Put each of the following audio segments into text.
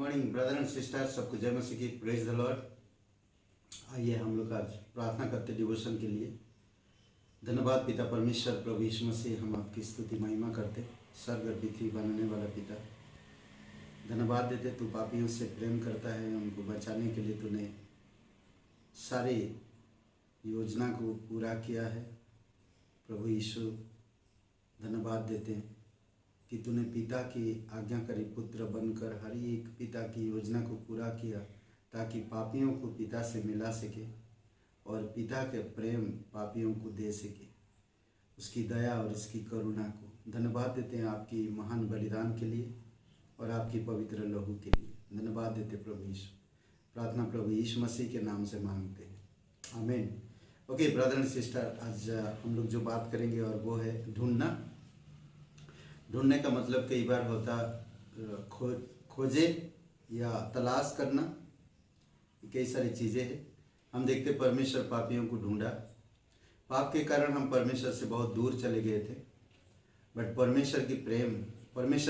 Morning brother and sister, सबको जय मसीह की, प्रेज द लॉर्ड। आइए हम लोग आज प्रार्थना करते डिवोशन के लिए। धन्यवाद पिता परमेश्वर प्रभु यीशु मसीह, हम आपकी स्तुति महिमा करते। स्वर्ग और पृथ्वी बनाने वाला पिता, धन्यवाद देते। तू पापियों से प्रेम करता है, उनको बचाने के लिए तूने सारी योजना को पूरा किया है। प्रभु यीशु धन्यवाद देते हैं कि तूने पिता की आज्ञाकारी पुत्र बनकर हर एक पिता की योजना को पूरा किया, ताकि पापियों को पिता से मिला सके और पिता के प्रेम पापियों को दे सके, उसकी दया और उसकी करुणा को। धन्यवाद देते हैं आपकी महान बलिदान के लिए और आपकी पवित्र लहू के लिए। धन्यवाद देते प्रभु यीशु। प्रार्थना प्रभु यीशु मसीह के नाम से मांगते हैं, आमीन। ओके ब्रदर एंड सिस्टर, आज हम लोग जो बात करेंगे और वो है ढूंढना। ढूंढने का मतलब कई बार होता खोजे या तलाश करना, कई सारी चीज़ें हैं। हम देखते परमेश्वर पापियों को ढूंढा। पाप के कारण हम परमेश्वर से बहुत दूर चले गए थे, बट परमेश्वर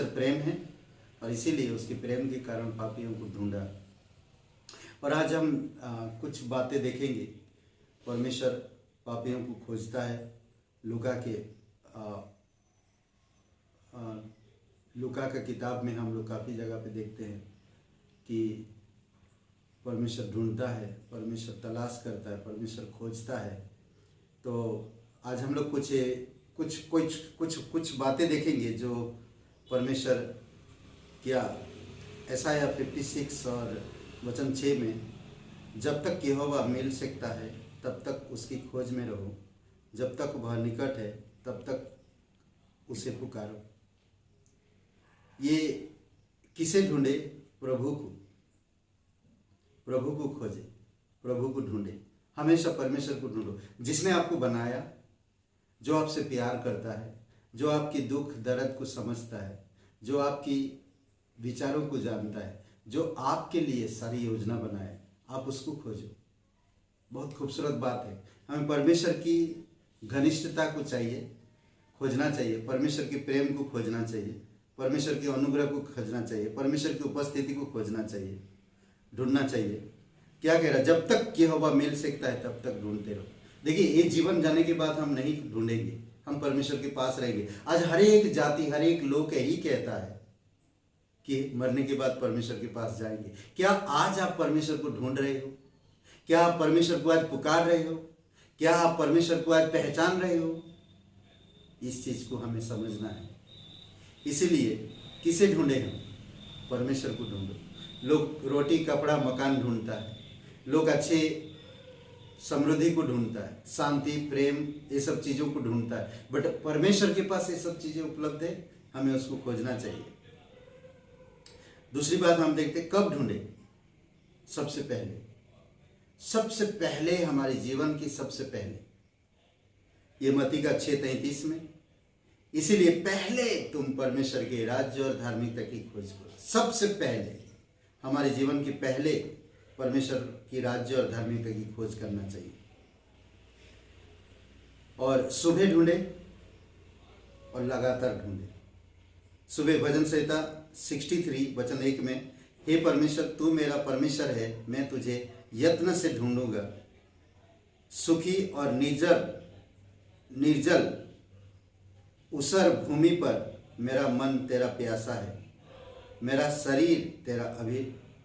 प्रेम है और इसीलिए उसके प्रेम के कारण पापियों को ढूंढा। और आज हम कुछ बातें देखेंगे। परमेश्वर पापियों को खोजता है। लूका का किताब में हम लोग काफ़ी जगह पे देखते हैं कि परमेश्वर ढूंढता है, परमेश्वर तलाश करता है, परमेश्वर खोजता है। तो आज हम लोग कुछ बातें देखेंगे जो परमेश्वर किया। यशायाह 56 और वचन 6 में, जब तक यहोवा मिल सकता है तब तक उसकी खोज में रहो, जब तक वह निकट है तब तक उसे पुकारो। ये किसे ढूंढे? प्रभु को खोजे, प्रभु को ढूंढे। हमेशा परमेश्वर को ढूंढो, जिसने आपको बनाया, जो आपसे प्यार करता है, जो आपकी दुख दर्द को समझता है, जो आपकी विचारों को जानता है, जो आपके लिए सारी योजना बनाए। आप उसको खोजो। बहुत खूबसूरत बात है। हमें परमेश्वर की घनिष्ठता को खोजना चाहिए, परमेश्वर के प्रेम को खोजना चाहिए, परमेश्वर के अनुग्रह को खोजना चाहिए, परमेश्वर की उपस्थिति को खोजना चाहिए, ढूंढना चाहिए। क्या कह रहा है? जब तक यहोवा मिल सकता है तब तक ढूंढते रहो। देखिए, ये जीवन जाने के बाद हम नहीं ढूंढेंगे, हम परमेश्वर के पास रहेंगे। आज हर एक जाति, हर एक लोग यही कहता है कि मरने के बाद परमेश्वर के पास जाएंगे। क्या आज आप परमेश्वर को ढूंढ रहे हो? क्या आप परमेश्वर को आज पुकार रहे हो? क्या आप परमेश्वर को आज पहचान रहे हो? इस चीज को हमें समझना है। इसीलिए किसे ढूंढे हम? परमेश्वर को ढूंढो। लोग रोटी कपड़ा मकान ढूंढता है, लोग अच्छे समृद्धि को ढूंढता है, शांति प्रेम ये सब चीज़ों को ढूंढता है, बट परमेश्वर के पास ये सब चीज़ें उपलब्ध है। हमें उसको खोजना चाहिए। दूसरी बात हम देखते, कब ढूंढे? सबसे पहले हमारे जीवन की सबसे पहले, ये मत्ती का 6:33 में, इसीलिए पहले तुम परमेश्वर के राज्य और धार्मिकता की खोज करो। सबसे पहले हमारे जीवन के पहले परमेश्वर की राज्य और धार्मिकता की खोज करना चाहिए। और सुबह ढूंढे और लगातार ढूंढे। सुबह भजन संहिता 63 वचन 1 में, हे परमेश्वर तू मेरा परमेश्वर है, मैं तुझे यत्न से ढूंढूंगा। सुखी और निर्जल उसर भूमि पर मेरा मन तेरा प्यासा है, मेरा शरीर तेरा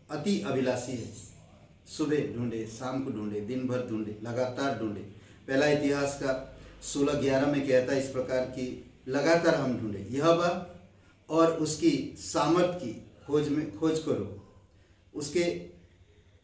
अति अभिलाषी है। सुबह ढूंढे, शाम को ढूंढे, दिन भर ढूंढे, लगातार ढूंढे। पहला इतिहास का 16:11 में कहता है इस प्रकार की, लगातार हम ढूंढे यहोवा और उसकी सामर्थ की खोज करो। उसके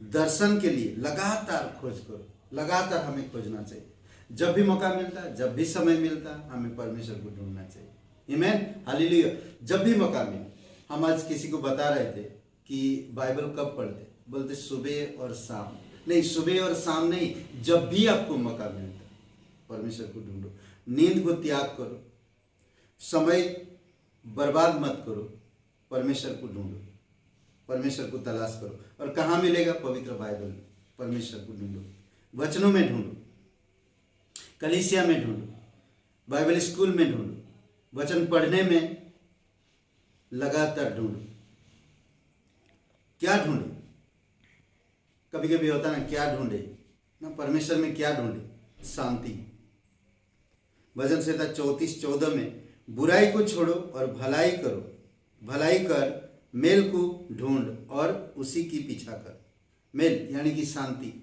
दर्शन के लिए लगातार खोज करो। लगातार हमें खोजना चाहिए। जब भी मौका मिलता, जब भी समय मिलता, हमें परमेश्वर को ढूंढना चाहिए। आमीन, हालेलुया। जब भी मौका मिले। हम आज किसी को बता रहे थे कि बाइबल कब पढ़ते, बोलते सुबह और शाम। नहीं, सुबह और शाम नहीं, जब भी आपको मौका मिलता परमेश्वर को ढूंढो। नींद को त्याग करो, समय बर्बाद मत करो, परमेश्वर को ढूंढो, परमेश्वर को तलाश करो। और कहाँ मिलेगा? पवित्र बाइबल में। परमेश्वर को ढूंढो, वचनों में ढूंढो, कलीसिया में ढूंढो, बाइबल स्कूल में ढूंढो, वचन पढ़ने में लगातार ढूंढो। क्या ढूंढे? कभी कभी होता ना, क्या ढूंढे ना, परमेश्वर में क्या ढूंढे? शांति। भजन संहिता 34:14 में, बुराई को छोड़ो और भलाई करो, भलाई कर, मेल को ढूंढ और उसी की पीछा कर। मेल यानी कि शांति,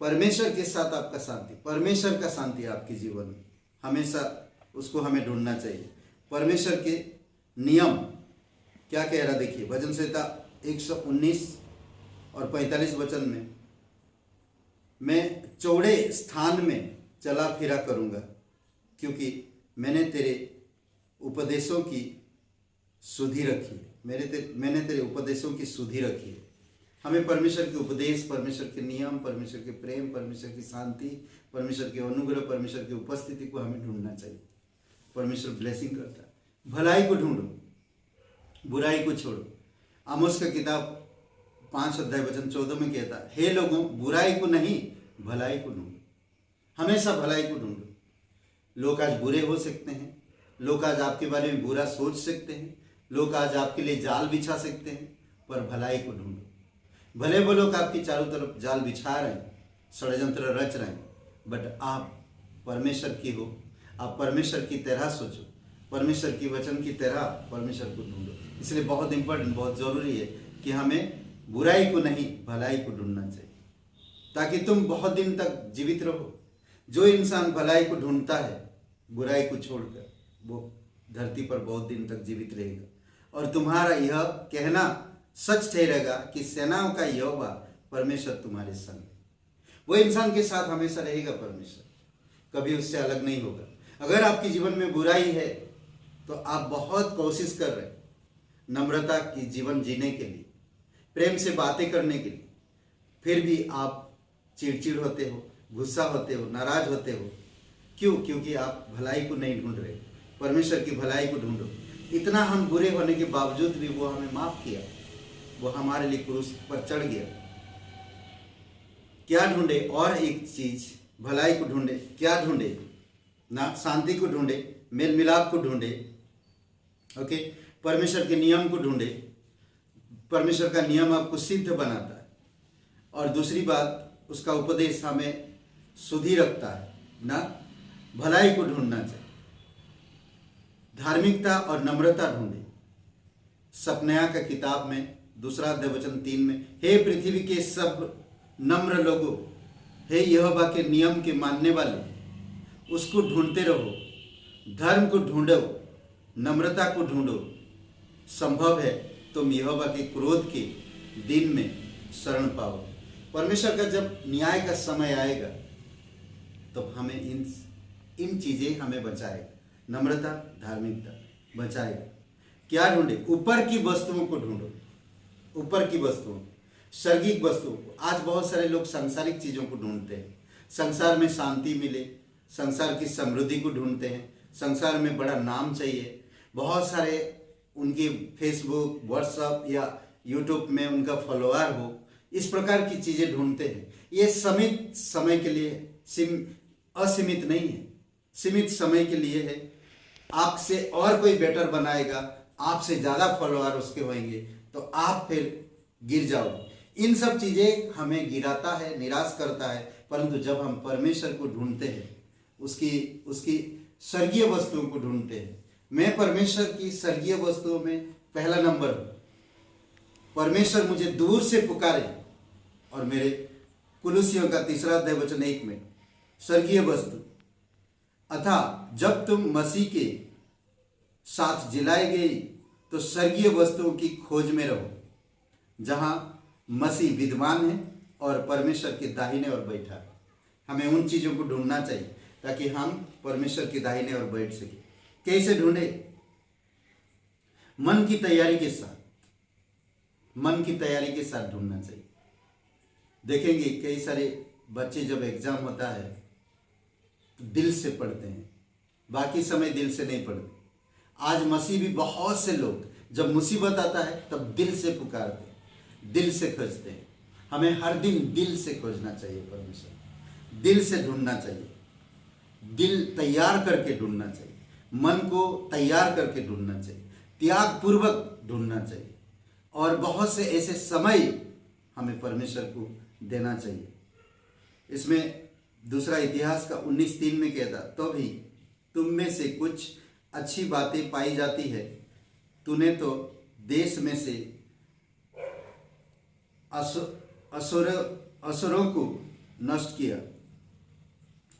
परमेश्वर के साथ आपका शांति, परमेश्वर का शांति आपके जीवन में हमेशा उसको हमें ढूंढना चाहिए। परमेश्वर के नियम क्या कह रहा देखिए, भजन संहिता 119 और 45 वचन में, मैं चौड़े स्थान में चला फिरा करूंगा क्योंकि मैंने तेरे उपदेशों की सुधि रखी है। मैंने तेरे उपदेशों की सुधि रखी है। हमें परमेश्वर के उपदेश, परमेश्वर के नियम, परमेश्वर के प्रेम, परमेश्वर की शांति, परमेश्वर के अनुग्रह, परमेश्वर की उपस्थिति को हमें ढूंढना चाहिए। परमेश्वर ब्लेसिंग करता है। भलाई को ढूंढो, बुराई को छोड़ो। आमोस का किताब 5:14 में कहता है, हे लोगों, बुराई को नहीं भलाई को ढूंढो, हमेशा भलाई को ढूंढो। लोग आज बुरे हो सकते हैं, लोग आज आपके बारे में बुरा सोच सकते हैं, लोग आज आपके लिए जाल बिछा सकते हैं, पर भलाई को ढूंढो। भले वो लोग आपकी चारों तरफ जाल बिछा रहे हैं, षड्यंत्र रच रहे हैं, बट आप परमेश्वर की हो, आप परमेश्वर की तरह सोचो, परमेश्वर की वचन की तरह परमेश्वर को ढूंढो। इसलिए बहुत इंपॉर्टेंट, बहुत जरूरी है कि हमें बुराई को नहीं भलाई को ढूंढना चाहिए, ताकि तुम बहुत दिन तक जीवित रहो। जो इंसान भलाई को ढूंढता है बुराई को छोड़कर, वो धरती पर बहुत दिन तक जीवित रहेगा। और तुम्हारा यह कहना सच ठहरेगा कि सेनाओं का यहोवा परमेश्वर तुम्हारे संग है। वो इंसान के साथ हमेशा रहेगा परमेश्वर, कभी उससे अलग नहीं होगा। अगर आपके जीवन में बुराई है तो आप बहुत कोशिश कर रहे हैं नम्रता की जीवन जीने के लिए, प्रेम से बातें करने के लिए, फिर भी आप चिड़चिड़ होते हो, गुस्सा होते हो, नाराज होते हो। क्यों? क्योंकि आप भलाई को नहीं ढूंढ रहे, परमेश्वर की भलाई को ढूंढो। इतना हम बुरे होने के बावजूद भी वो हमें माफ किया, वो हमारे लिए क्रूस पर चढ़ गया। क्या ढूंढे? और एक चीज, भलाई को ढूंढे। क्या ढूंढे? ना शांति को ढूंढे, मेल मिलाप को ढूंढे, ओके, परमेश्वर के नियम को ढूंढे। परमेश्वर का नियम आपको सिद्ध बनाता है। और दूसरी बात, उसका उपदेश हमें सुधि रखता है ना। भलाई को ढूंढना चाहिए, धार्मिकता और नम्रता ढूंढे। सपनया का किताब में 2:3 में, हे पृथ्वी के सब नम्र लोगों, हे यहोवा के नियम के मानने वाले, उसको ढूंढते रहो, धर्म को ढूंढो, नम्रता को ढूंढो। संभव है तुम यहोवा के क्रोध के दिन में शरण पाओ। परमेश्वर का जब न्याय का समय आएगा तो हमें इन चीजें हमें बचाएगा, नम्रता, धार्मिकता बचाएगा। क्या ढूंढे? ऊपर की वस्तुओं को ढूंढो, ऊपर की वस्तुओं, स्वर्गीय वस्तुओं को। आज बहुत सारे लोग सांसारिक चीजों को ढूंढते हैं, संसार में शांति मिले, संसार की समृद्धि को ढूंढते हैं, संसार में बड़ा नाम चाहिए। बहुत सारे उनके फेसबुक, व्हाट्सएप या यूट्यूब में उनका फॉलोअर हो, इस प्रकार की चीजें ढूंढते हैं। ये सीमित समय के लिए, असीमित नहीं है, सीमित समय के लिए है। आपसे और कोई बेटर बनाएगा, आपसे ज्यादा फॉलोअर उसके होंगे, तो आप फिर गिर जाओगे। इन सब चीजें हमें गिराता है, निराश करता है। परंतु जब हम परमेश्वर को ढूंढते हैं, उसकी स्वर्गीय वस्तुओं को ढूंढते हैं। मैं परमेश्वर की स्वर्गीय वस्तुओं में पहला नंबर हूं। परमेश्वर मुझे दूर से पुकारे, और मेरे कुलुसियों का 3:1 में, स्वर्गीय वस्तु अतः जब तुम मसीह के साथ जिलाए गए तो स्वर्गीय वस्तुओं की खोज में रहो, जहां मसीह विद्वान है और परमेश्वर के दाहिने ओर बैठा है। हमें उन चीजों को ढूंढना चाहिए ताकि हम परमेश्वर के दाहिने ओर बैठ सके। कैसे ढूंढे? मन की तैयारी के साथ, मन की तैयारी के साथ ढूंढना चाहिए। देखेंगे कई सारे बच्चे जब एग्जाम होता है तो दिल से पढ़ते हैं, बाकी समय दिल से नहीं पढ़ते। आज मसीह भी बहुत से लोग जब मुसीबत आता है तब दिल से पुकारते हैं, दिल से खोजते हैं। हमें हर दिन दिल से खोजना चाहिए परमेश्वर, दिल से ढूंढना चाहिए, दिल तैयार करके ढूंढना चाहिए, मन को तैयार करके ढूंढना चाहिए, त्याग पूर्वक ढूंढना चाहिए। और बहुत से ऐसे समय हमें परमेश्वर को देना चाहिए। इसमें दूसरा इतिहास का 19:3 में कहता, तो भी तुम में से कुछ अच्छी बातें पाई जाती है। तूने तो देश में से असुरों को नष्ट किया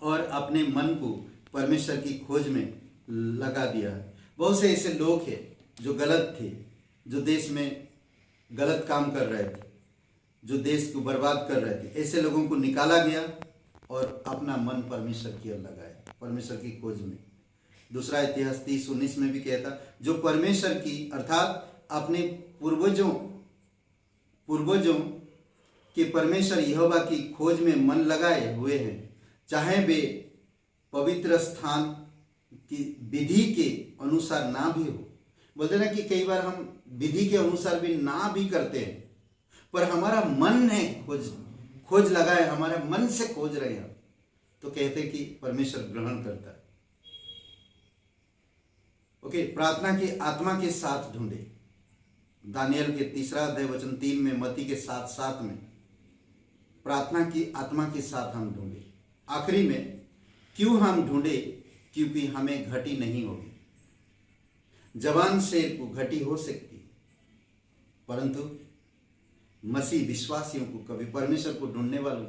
और अपने मन को परमेश्वर की खोज में लगा दिया। बहुत से ऐसे लोग हैं जो गलत थे, जो देश में गलत काम कर रहे थे, जो देश को बर्बाद कर रहे थे। ऐसे लोगों को निकाला गया और अपना मन परमेश्वर की ओर लगाया, परमेश्वर की खोज में। दूसरा इतिहास 30:19 में भी कहता, जो परमेश्वर की अर्थात अपने पूर्वजों के परमेश्वर यहोवा की खोज में मन लगाए हुए हैं, चाहे वे पवित्र स्थान की विधि के अनुसार ना भी हो। बोलते ना कि कई बार हम विधि के अनुसार भी ना भी करते हैं, पर हमारा मन है खोज लगाए, हमारे मन से खोज रहे हैं, तो कहते हैं कि परमेश्वर ग्रहण करता है। ओके, प्रार्थना की आत्मा के साथ ढूंढे। दानियल के 3:3 में, मत्ती के 7:7 में प्रार्थना की आत्मा के साथ हम ढूंढे। आखिरी में, क्यों हम ढूंढे? क्योंकि हमें घटी नहीं होगी। जवान शेर को घटी हो सकती, परंतु मसीह विश्वासियों को, कभी परमेश्वर को ढूंढने वालों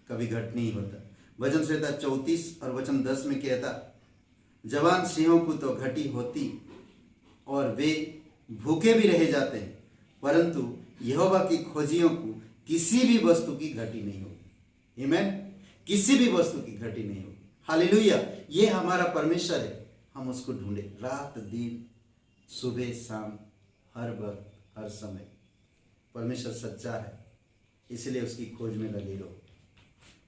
कभी घट नहीं होता। वचन संहिता 34 और वचन 10 में कहता, जवान सिंहों को तो घटी होती और वे भूखे भी रह जाते हैं, परंतु यहोवा की खोजियों को किसी भी वस्तु की घटी नहीं होगी। आमीन। किसी भी वस्तु की घटी नहीं होगी। हालेलुया। ये हमारा परमेश्वर है, हम उसको ढूंढे रात दिन, सुबह शाम, हर वक्त, हर समय। परमेश्वर सच्चा है, इसलिए उसकी खोज में लगे रहो।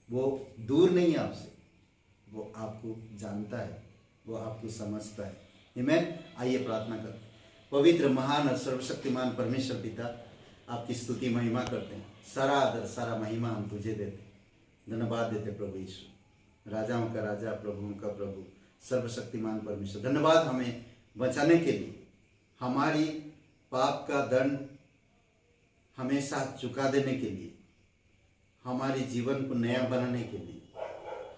वो दूर नहीं है आपसे, वो आपको जानता है, वो आपको समझता है। आमीन। आइए प्रार्थना करते। पवित्र, महान और सर्वशक्तिमान परमेश्वर पिता, आपकी स्तुति महिमा करते हैं। सारा आदर, सारा महिमा हम तुझे देते, धन्यवाद देते प्रभु यीशु, राजाओं का राजा, प्रभुओं का प्रभु, सर्वशक्तिमान परमेश्वर। धन्यवाद हमें बचाने के लिए, हमारी पाप का दंड हमेशा चुका देने के लिए, हमारे जीवन को नया बनाने के लिए,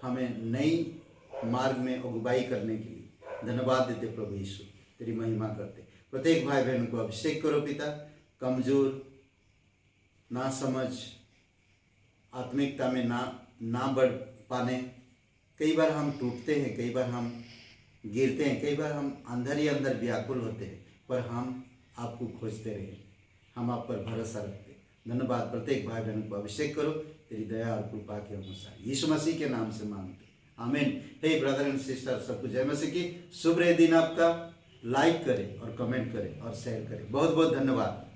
हमें नई मार्ग में अगुवाई करने के लिए धन्यवाद देते प्रभु यीशु। तेरी महिमा करते। प्रत्येक भाई बहन को अभिषेक करो पिता। कमजोर, ना समझ, आत्मिकता में ना बढ़ पाने, कई बार हम टूटते हैं, कई बार हम गिरते हैं, कई बार हम अंदर ही अंदर व्याकुल होते हैं, पर हम आपको खोजते रहे, हम आप पर भरोसा रखते। धन्यवाद। प्रत्येक भाई बहन को अभिषेक करो तेरी दया और कृपा के अनुसार, यीशु मसीह के नाम से मांगते, आमीन। हे ब्रदर एंड सिस्टर, सबको जय मसीह की। शुभ दिन आपका। लाइक करें और कमेंट करें और शेयर करें। बहुत बहुत धन्यवाद।